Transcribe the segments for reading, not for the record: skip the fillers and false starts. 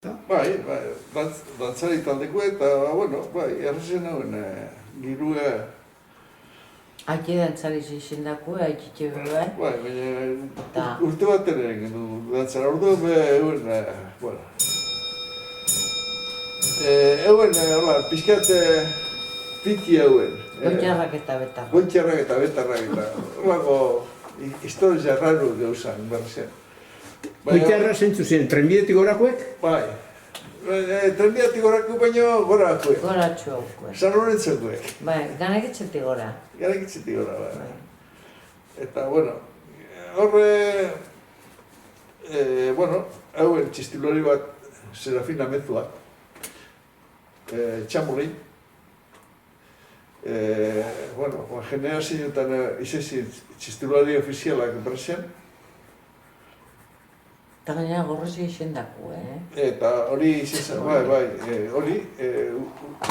Bai, dantzari taldeko eta, bueno, bai, errezen hauen girua. Aki dantzari zizendako, haitxitxe bebai. Bai, baina urte bat ere egin du dantzara, ordu egun, bueno. Egun, hola, pixkat piti hauen. Goitxarrak eta betarrak. Goitxarrak eta betarrak eta, horako, historia raru gauzan, berrezen. Goitxarra zentzu zen, trenbidetik gorakoek? Bai, trenbidetik gorako baino gorakoek. Goratxo haukoek. San Lorentzokoek. Bai, ganakitzetik gora. Ganakitzetik gora, bai. Eta, bueno, horre, bueno, hauen txistilori bat, Serafina Mezua, txamurri. Bueno, generazioetan izazin txistilori ofizialak enpresen. Eta gainera gorrozi izendako, Eta hori izan, bai, hori,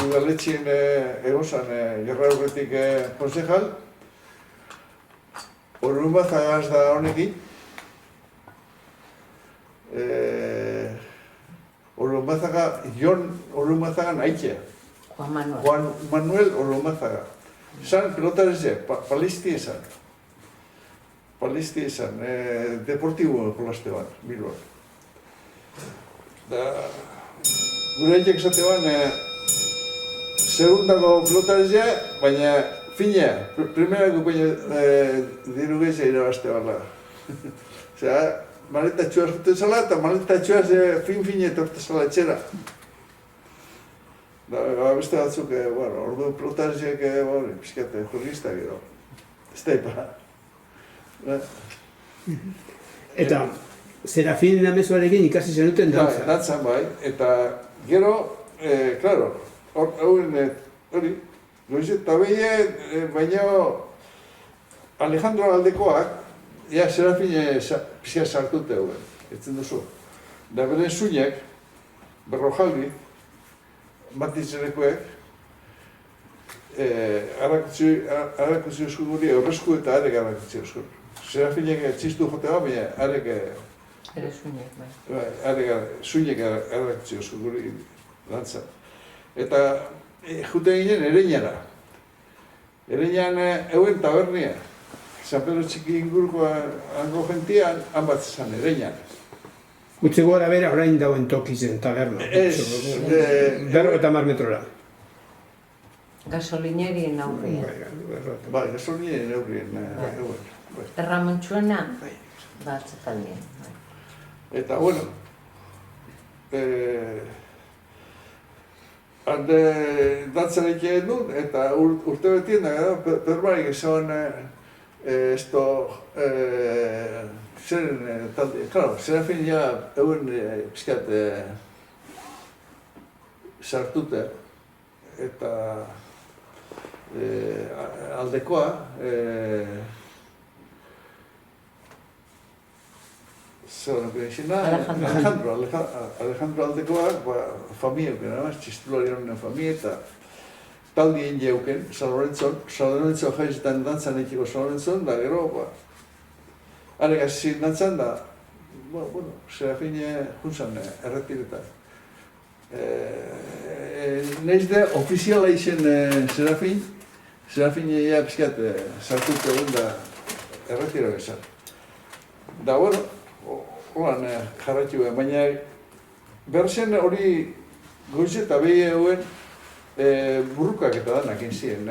udaletxien egozan gerra horretik konsejal, Orlumazagaz da honekin, Jon Orlumazaga nahitzea. Juan Manuel Orlumazaga. Zan pelotareze, palisti esan. Palisti esan, deportibo jolaste bat, Bilbon. Gure haitek esate ban, segundako pelotarezea, baina finea, primerako baina diru gehiago irabazte bala. Osea, maletatxoa zuten zala eta maletatxoa fin-fine etorte zala etxera. Beste batzuk, ordu pelotarezeak, pixkate, jurgista gero. Ez da ipa. Eta Serafin Amezuarekin ikasi zenuten dantza? Dantzan bai, eta gero, klaro, hori, eta behi, baina Alejandro Aldekoak, Serafin pixka sartute hauen, etzen duzu. Da beren zuinek, Berrojalbi, Matitzenekoek, harakutzi eusko guri, horrezku eta harek harakutzi eusko. Serafinek txistu jote bat, baina harek... Ere zuinek, bai. Zuinek harakutzi eusko guri dantzan. Eta jute ginen Ereñara. Ereñan euen tabernia. San Pedro Txiki inguruko hango gentian, han bat zan Ereñan. Gutxe gora bera orain dauen tokizen taberna. Berro eta metrora. Gasolinerien aurrien. Bai, gasolinerien aurrien. Erramontxuena, batzekaldien. Eta, bueno, hande dantzarik egin dut, eta urte betien da, perbarik esan, esto, zeren talde, claro, Serafin ja egun pixkat sartute, eta Aldekoa, Alejandro Aldekoa, familia, txistulari honen familia, eta taldi egin jeuken, San Lorenzo jaizetan dantzan ekiko San Lorenzo, da gero, harek azizien dantzan, da, bueno, Serafin juntzan erretiretan. Neiz da, ofiziala izen Serafin ja pixkat sartute egun da erretiro bezan. Da, bueno, holan jarraitu behar, baina berzen hori goize eta behi eguen burrukak eta danak inzien,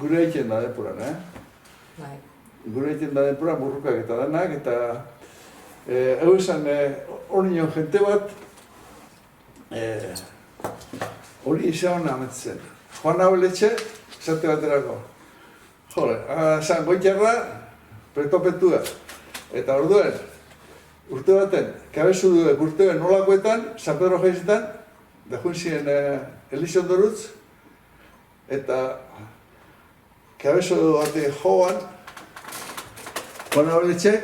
gure egiten da depuran, Gure egiten da depuran burrukak eta danak, eta esan hori nion jente bat, hori izan ametzen. Juan Abeletxe, esate baterako. Jole, zan goitxarra, pretopetua. Eta orduen, urte baten, kabezu duek urteuen nolakoetan, San Pedro jaizetan, da joan ziren Elizondorutz, eta kabezu bate joan, Juan Abeletxe,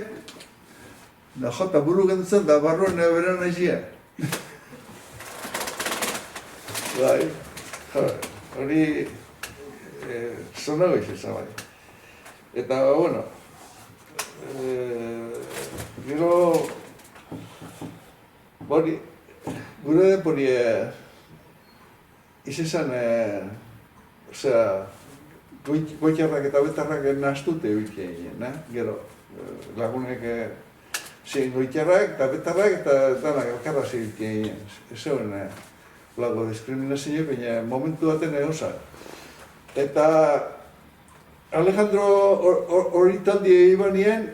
da jota buru gendutzen, da barruan beran naizia. Bai, hori zona goiz ezan bai. Eta, bueno, gero, hori, gure denpori izan, goitiarrak eta betarrak nahastute egiten, gero lagunek ziren goitiarrak eta betarrak eta danak elkarra egiten. Ez zegoen lago diskriminazio, baina momentu baten egosa. Eta Alejandro hori taldi iban nien,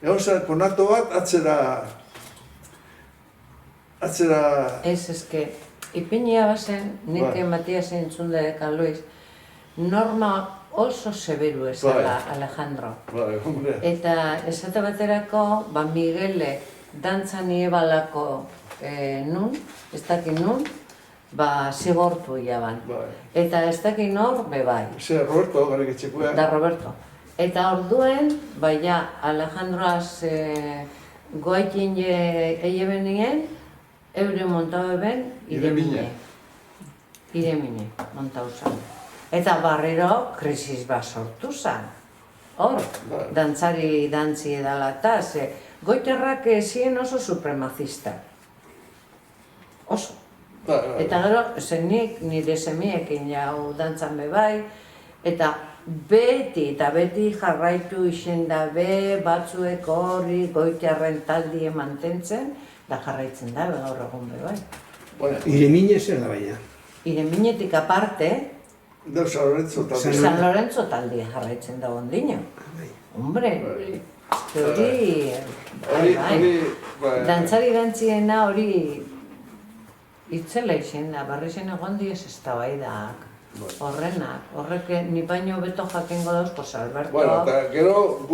egosa konato bat atzera... Ez, ipinia bazen, nik Matiasen entzundek Luis, norma oso seberu ezala Alejandro. Eta esate baterako, Miguelek dantzan iebalako nun, ez dakit nun, zigortu iaban. Eta ez dakit nor, bebai. Zer, Roberto, garek etxekoa. Da Roberto. Eta orduen, Alejandroaz goaitin eieben nien, eure montau eben, iremine montau zan. Eta barriro krisis bat sortu zan. Hor, dantzari dantzi edala eta, goiterrak ziren oso supremazista. Oso. Eta gero, nik nire semiekin jau dantzan bebai, eta beti jarraitu isen dabe, batzuek hori goiterren taldie mantentzen, da jarraitzen da, gaur egun bebai. Iremine zer da baina? Ireminetik aparte, San Lorenzo taldie jarraitzen da ondino. Hombre, dantzari dantziena hori itzela isen da, barri zen egon diez ez da bai da. Horrek ni baino beto jakengo dauzko Alberto.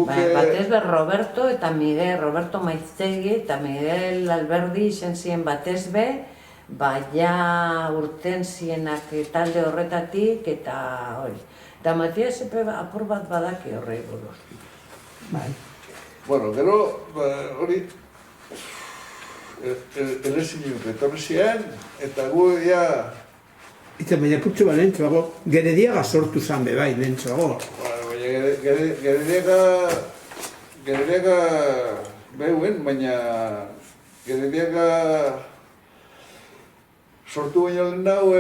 Batez be Roberto eta Miguel, Roberto Maiztegi eta Miguel Alberdi izen ziren batez be, baina urten zienak talde horretatik eta hori. Eta Matias apur bat badaki horrei buruz. Gero hori elezinu etorri ziren eta gu Eta baina putzu bat lehentzuago, Gerediaga sortu zan bebai lehentzuago. Gerediaga behuen, baina Gerediaga sortu baino lehen dago